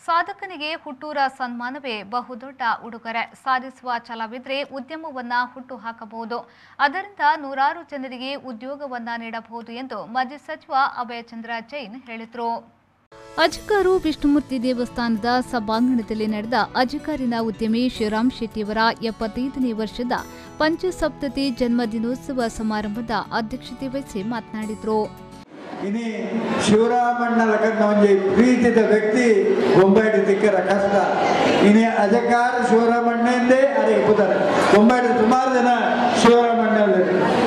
ಸಾಧಕನಿಗೆ ಹುಟ್ಟೂರ ಸನ್ಮಾನವೇ ಬಹುದೊಡ್ಡ ಉಡುಗೊರೆ. ಸಾಧಿಸುವ ಛಲವಿದ್ರೆ ಉದ್ಯಮವನ್ನ ಹುಟ್ಟು ಹಾಕಬಹುದು. ಅದರಿಂದ ನೂರಾರು ಜನರಿಗೆ ಉದ್ಯೋಗವನ್ನ ನೀಡಬಹುದು ಎಂದು ಮಾಜಿ ಸಚಿವ ಅಭಯಚಂದ್ರ ಜೈನ್ ಹೇಳಿದರು. ಅಜಕಾರು ವಿಷ್ಣುಮೂರ್ತಿ ದೇವಸ್ಥಾನದ ಸಭಾಂಗಣದಲ್ಲಿ ನಡೆದ ಅಜಕಾರಿನ ಉದ್ಯಮಿ ಶ್ರೀರಾಮ್ ಶೆಟ್ಟಿಯವರ 75ನೇ ವರ್ಷದ ಪಂಚಸಪ್ತತಿ ಜನ್ಮದಿನೋತ್ಸವ ಸಮಾರಂಭದ ಅಧ್ಯಕ್ಷತೆ ವಹಿಸಿ ಮಾತನಾಡಿದರು. ಇನಿ ಶಿವರಾಮಣ್ಣ ಲಗ್ನ ಒಂಜಿ ಪ್ರೀತಿದ ವ್ಯಕ್ತಿ ಬೊಂಬಾಯಿ ತಿಕ್ಕರ ಕಷ್ಟ. ಇನಿ ಅಜಕಾರ ಶಿವರಾಮಣ್ಣಂದೇ ಅರೆ ಪುದರ ಬೊಂಬಾಯಿ ಸುಮಾರು ಜನ ಶಿವರಾಮಣ್ಣ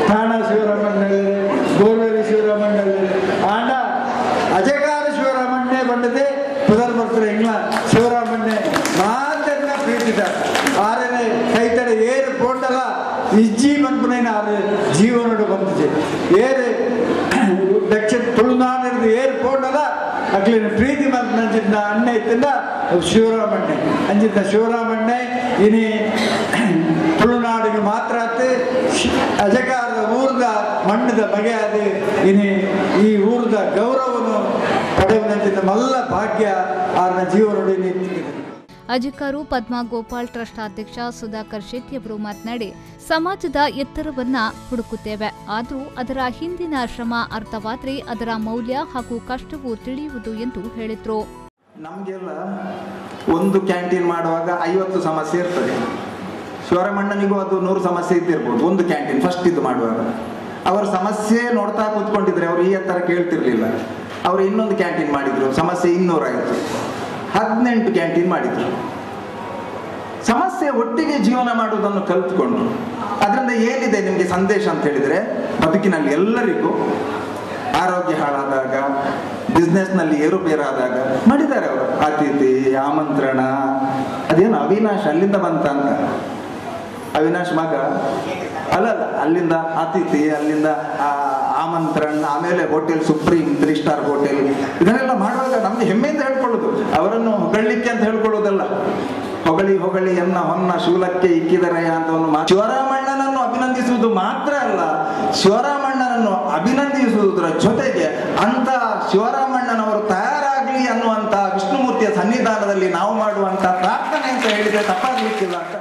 ಠಾಣಾ ಶಿವರಾಮಣ್ಣ ಗೋರ್ವೇರಿ ಶಿವರಾಮಣ್ಣ ಆಂಡ ಅಜಕಾರ ಶಿವರಾಮಣ್ಣೆ ಬಂಡದೆ ಪುದರ್ ಬರ್ತಾರೆ ಇಂಗ್ಲ ಶಿವರಾಮಣ್ಣೆ ಮಾತ್ರ ಪ್ರೀತಿದ ಆರನೇ ಕೈತಡೆ ಏರು ಪೋಂಡಲ್ಲ ಇಜ್ಜಿ ಮನ್ಪುನೈನ ಆರು ಜೀವನೋಡು ಬಂದಿದೆ ಏರು ದಕ್ಷಿಣ ತುಳುನಾಡಿನ ಏರ್ ಪೋಂಡಲ್ಲ ಅಕ್ಲಿನ ಪ್ರೀತಿ ಮಂಜಿನ ಅಣ್ಣ ಇತ್ತಿಂದ ಶಿವರಾಮಣ್ಣೆ ಅಂಜಿನ ಶಿವರಾಮಣ್ಣೆ ಇನಿ ತುಳುನಾಡಿಗೆ ಮಾತ್ರ ಅಜಕಾರದ ಊರ್ದ ಮಣ್ಣದ ಬಗೆ ಅದು ಇನಿ ಈ ಊರ್ದ ಗೌರವನು ಪಡೆಯುವಂತಿದ್ದ ಮಲ್ಲ ಭಾಗ್ಯ ಆರನ ಜೀವನೋಡಿ ನಿಂತಿದೆ. ಅಜಕಾರು ಪದ್ಮಾ ಗೋಪಾಲ್ ಟ್ರಸ್ಟ್ ಅಧ್ಯಕ್ಷ ಸುಧಾಕರ್ ಶೆಟ್ಟಿ ಅವರು ಮಾತನಾಡಿ, ಸಮಾಜದ ಎತ್ತರವನ್ನ ಹುಡುಕುತ್ತೇವೆ, ಆದರೂ ಅದರ ಹಿಂದಿನ ಶ್ರಮ ಅರ್ಥವಾದರೆ ಅದರ ಮೌಲ್ಯ ಹಾಗೂ ಕಷ್ಟವೂ ತಿಳಿಯುವುದು ಎಂದು ಹೇಳಿದರು. ನಮಗೆಲ್ಲ ಒಂದು ಕ್ಯಾಂಟೀನ್ ಮಾಡುವಾಗ 50 ಸಮಸ್ಯೆ ಇರ್ತದೆ. ಶಿವರಾಮಣ್ಣನಿಗೂ ಅದು 100 ಸಮಸ್ಯೆ ಇದ್ದಿರ್ಬೋದು. ಒಂದು ಕ್ಯಾಂಟೀನ್ ಫಸ್ಟ್ ಇದು ಮಾಡುವಾಗ ಅವರ ಸಮಸ್ಯೆ ನೋಡ್ತಾ ಕೂತ್ಕೊಂಡಿದ್ರೆ ಅವರು ಈ ಎತ್ತರ ಕೇಳ್ತಿರ್ಲಿಲ್ಲ. ಅವರು ಇನ್ನೊಂದು ಕ್ಯಾಂಟೀನ್ ಮಾಡಿದ್ರು, ಸಮಸ್ಯೆ 200 ಆಯಿತು. 18 ಕ್ಯಾಂಟೀನ್ ಮಾಡಿದ್ರು. ಸಮಸ್ಯೆ ಒಟ್ಟಿಗೆ ಜೀವನ ಮಾಡುವುದನ್ನು ಕಲಿತುಕೊಂಡ್ರು. ಅದರಿಂದ ಏನಿದೆ ನಿಮಗೆ ಸಂದೇಶ ಅಂತ ಹೇಳಿದ್ರೆ, ಬದುಕಿನಲ್ಲಿ ಎಲ್ಲರಿಗೂ ಆರೋಗ್ಯ ಹಾಳಾದಾಗ, ಬಿಸ್ನೆಸ್ನಲ್ಲಿ ಏರುಪೇರಾದಾಗ ಮಾಡಿದ್ದಾರೆ ಅವರು. ಅತಿಥಿ, ಆಮಂತ್ರಣ, ಅದೇನು ಅವಿನಾಶ್ ಅಲ್ಲಿಂದ ಬಂತ ಅಂತ. ಅವಿನಾಶ್ ಮಗ ಅಲ್ಲ ಅಲ್ಲಿಂದ ಅತಿಥಿ, ಅಲ್ಲಿಂದ ಆಮಂತ್ರಣ, ಆಮೇಲೆ ಹೋಟೆಲ್ ಸುಪ್ರೀಂ 3 ಸ್ಟಾರ್ ಹೋಟೆಲ್, ಇದನ್ನೆಲ್ಲ ಮಾಡುವಾಗ ನಮ್ಗೆ ಹೆಮ್ಮೆಯಿಂದ ಹೇಳ್ಕೊಳ್ಳೋದು. ಅವರನ್ನು ಹೊಗಳಿಕ್ಕೆ ಅಂತ ಹೇಳ್ಕೊಳ್ಳೋದಲ್ಲ. ಹೊಗಳಿ ಎನ್ನ ಹೊನ್ನ ಶೂಲಕ್ಕೆ ಇಕ್ಕಿದರೆಯ ಅಂತ ಶಿವರಾಮಣ್ಣನನ್ನು ಅಭಿನಂದಿಸುವುದು ಮಾತ್ರ ಅಲ್ಲ, ಶಿವರಾಮಣ್ಣನನ್ನು ಅಭಿನಂದಿಸುವುದರ ಜೊತೆಗೆ ಅಂತ ಶಿವರಾಮಣ್ಣನವರು ತಯಾರಾಗಲಿ ಅನ್ನುವಂತ ವಿಷ್ಣುಮೂರ್ತಿಯ ಸನ್ನಿಧಾನದಲ್ಲಿ ನಾವು ಮಾಡುವಂತ ಪ್ರಾರ್ಥನೆ ಅಂತ ಹೇಳಿದ್ರೆ ತಪ್ಪಾಗಲಿಕ್ಕಿಲ್ಲ ಅಂತ.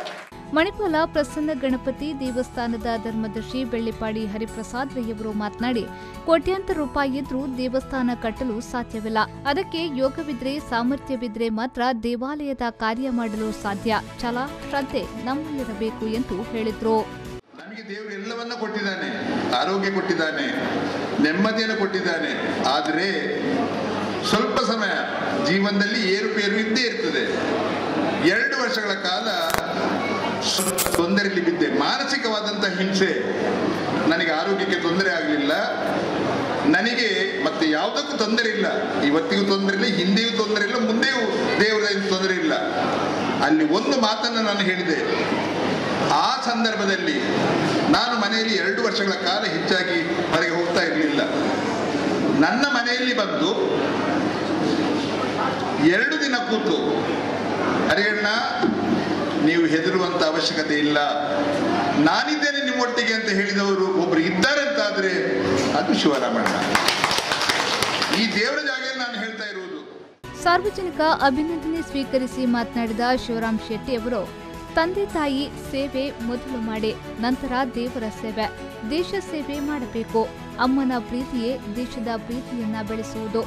ಮಣಿಪಾಲ ಪ್ರಸನ್ನ ಗಣಪತಿ ದೇವಸ್ಥಾನದ ಧರ್ಮದರ್ಶಿ ಬೆಳ್ಳಿಪಾಡಿ ಹರಿಪ್ರಸಾದ್ ರೈಯವರು ಮಾತನಾಡಿ, ಕೋಟ್ಯಾಂತರ ರೂಪಾಯಿ ಇದ್ರೂ ದೇವಸ್ಥಾನ ಕಟ್ಟಲು ಸಾಧ್ಯವಿಲ್ಲ. ಅದಕ್ಕೆ ಯೋಗವಿದ್ರೆ, ಸಾಮರ್ಥ್ಯವಿದ್ರೆ ಮಾತ್ರ ದೇವಾಲಯದ ಕಾರ್ಯ ಮಾಡಲು ಸಾಧ್ಯ. ಛಲ, ಶ್ರದ್ಧೆ ನಮ್ಮಲ್ಲಿರಬೇಕು ಎಂದು ಹೇಳಿದ್ರು. ನಮಗೆ ದೇವರು ಎಲ್ಲವನ್ನ ಕೊಟ್ಟಿದ್ದಾನೆ, ಆರೋಗ್ಯ ಕೊಟ್ಟಿದ್ದಾನೆ, ನೆಮ್ಮದಿಯನ್ನು ಕೊಟ್ಟಿದ್ದಾನೆ. ಆದರೆ ಸ್ವಲ್ಪ ಸಮಯ ಜೀವನದಲ್ಲಿ ಏರುಪೇರು ಇದ್ದೇ ಇರ್ತದೆ. 2 ವರ್ಷಗಳ ಕಾಲ ತೊಂದರೆಯಲ್ಲಿ ಬಿದ್ದೆ. ಮಾನಸಿಕವಾದಂತಹ ಹಿಂಸೆ, ನನಗೆ ಆರೋಗ್ಯಕ್ಕೆ ತೊಂದರೆ ಆಗಲಿಲ್ಲ, ನನಗೆ ಮತ್ತೆ ಯಾವುದಕ್ಕೂ ತೊಂದರೆ ಇಲ್ಲ. ಇವತ್ತಿಗೂ ತೊಂದರೆ ಇಲ್ಲ, ಹಿಂದೆಯೂ ತೊಂದರೆ ಇಲ್ಲ, ಮುಂದೆಯೂ ದೇವರ ತೊಂದರೆ ಇಲ್ಲ. ಅಲ್ಲಿ ಒಂದು ಮಾತನ್ನು ನಾನು ಹೇಳಿದೆ. ಆ ಸಂದರ್ಭದಲ್ಲಿ ನಾನು ಮನೆಯಲ್ಲಿ 2 ವರ್ಷಗಳ ಕಾಲ ಹೆಚ್ಚಾಗಿ ಹೊರಗೆ ಹೋಗ್ತಾ ಇರಲಿಲ್ಲ. ನನ್ನ ಮನೆಯಲ್ಲಿ ಬಂದು 2 ದಿನ ಕೂತು, ಹರಿಯಣ್ಣ ನೀವು ಹೆದರುವಂತ ಅವಶ್ಯಕತೆ ಇಲ್ಲ, ನಾನಿದ್ದೇನೆ ನಿಮ್ಮೊಟ್ಟಿಗೆ ಅಂತ ಹೇಳಿದವರು ಒಬ್ರು ಇದ್ದಾರೆ ಅಂತಾದ್ರೆ ಅದು ಶಿವರಾಮಣ್ಣ. ಈ ದೇವರ ಜಾಗದಲ್ಲಿ ನಾನು ಹೇಳ್ತಾ ಇರುವುದು. ಸಾರ್ವಜನಿಕ ಅಭಿನಂದನೆ ಸ್ವೀಕರಿಸಿ ಮಾತನಾಡಿದ ಶಿವರಾಮ್ ಶೆಟ್ಟಿ ಅವರು, ತಂದೆ ತಾಯಿ ಸೇವೆ ಮೊದಲು ಮಾಡಿ, ನಂತರ ದೇವರ ಸೇವೆ, ದೇಶ ಸೇವೆ ಮಾಡಬೇಕು. ಅಮ್ಮನ ಪ್ರೀತಿಯೇ ದೇಶದ ಪ್ರೀತಿಯನ್ನ ಬೆಳೆಸುವುದು.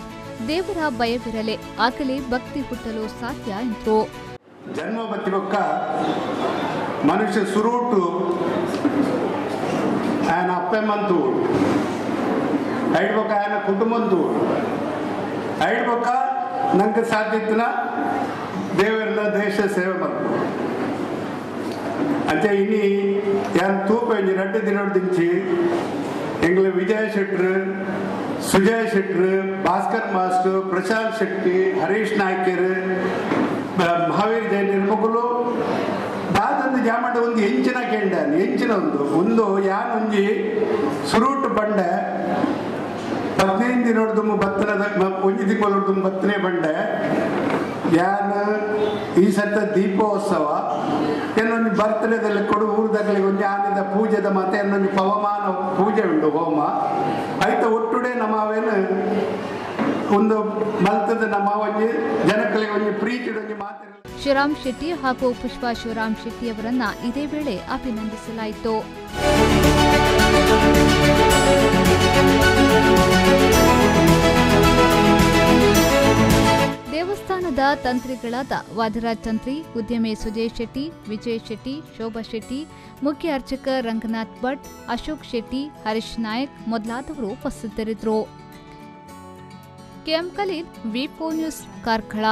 ದೇವರ ಭಯವಿರಲಿ, ಆಗಲೇ ಭಕ್ತಿ ಹುಟ್ಟಲು ಸಾಧ್ಯ ಎಂದರು. ಜನ್ಮ ಬತ್ತಿಬೊಕ್ಕ ಮನುಷ್ಯ ಸುರುಟು ఆయన అప్పెమ్మంతు ಐಡ್ಬೊಕ್ಕ ఆయన ಕುಟುಂಬಂತು ಐಡ್ಬೊಕ್ಕ ನಂಗೆ ಸಾಧ್ಯತ್ತಿನ ದೇವರ ದೇಶ ಸೇವೆ ಮಾಡ್ತು ಅಂಚೆ ಇನಿ ಯಾನ್ ತೂಪ 2 ದಿನೋಡು ದಿಂಚಿ ಎಂಗ್ಲ ವಿಜಯ ಶೆಟ್ರು, ಸುಜಯ್ ಶೆಟ್ರು, ಭಾಸ್ಕರ್ ಮಾಸ್ಟರ್, ಪ್ರಶಾಂತ್ ಶೆಟ್ಟಿ, ಹರೀಶ್ ನಾಯ್ಕರ್, ಮಹಾವೀರ್ ಜೈನ್ ಮಗಳು ದಾದೊಂದು ಜಾಮಂಡ ಒಂದು ಎಂಚಿನ ಕೆಂಡಾನು ಎಂಚಿನ ಒಂದು ಯಾನೊಂಜಿ ಸುರುಟು ಬಂಡೆ 15 ದಿನೋಡ್ದು ಬತ್ತನದ 1 ತಿಂಗಳೋಡ್ದು ಬತ್ತನೆ ಬಂಡೆ ಯಾನ ಈ ಸತ್ತ ದೀಪೋತ್ಸವ ಏನೊಂದು ಬರ್ತ್ಡೇದಲ್ಲಿ ಕೊಡು ಊರದಲ್ಲಿ ಒಂದು ಆನಂದ ಪೂಜೆದ ಮತ್ತೆ ಇನ್ನೊಂದು ಪವಮಾನ ಪೂಜೆ ಉಂಟು ಹೋಮ ಐತ ಒಟ್ಟುಡೆ ನಮ್ಮವೇನು ಒಂದು ಮಲ್ತದ ನಮ್ಮ ಒಂಜಿ ಜನಗಳಿಗೆ ಒಂಜಿ ಪ್ರೀತಿ ಒಂಜಿ ಮಾತು. ಶಿವರಾಮ್ ಶೆಟ್ಟಿ ಹಾಗೂ ಪುಷ್ಪಾ ಶಿವರಾಮ್ ಶೆಟ್ಟಿಯವರನ್ನ ಇದೇ ವೇಳೆ ಅಭಿನಂದಿಸಲಾಯಿತು. ದೇವಸ್ಥಾನದ ತಂತ್ರಿಗಳಾದ ವಾದಿರಾಜ್ ತಂತ್ರಿ, ಉದ್ಯಮಿ ಸುಜಯ್ ಶೆಟ್ಟಿ, ವಿಜಯ್ ಶೆಟ್ಟಿ, ಶೋಭಾ ಶೆಟ್ಟಿ, ಮುಖ್ಯ ಅರ್ಚಕ ರಂಗನಾಥ್ ಭಟ್, ಅಶೋಕ್ ಶೆಟ್ಟಿ, ಹರೀಶ್ ನಾಯಕ್ ಮೊದಲಾದವರು ಉಪಸ್ಥಿತರಿದ್ದರು. ಕೆಎಂ ಖಲೀಲ್, ವಿ4 ನ್ಯೂಸ್, ಕಾರ್ಕಳ.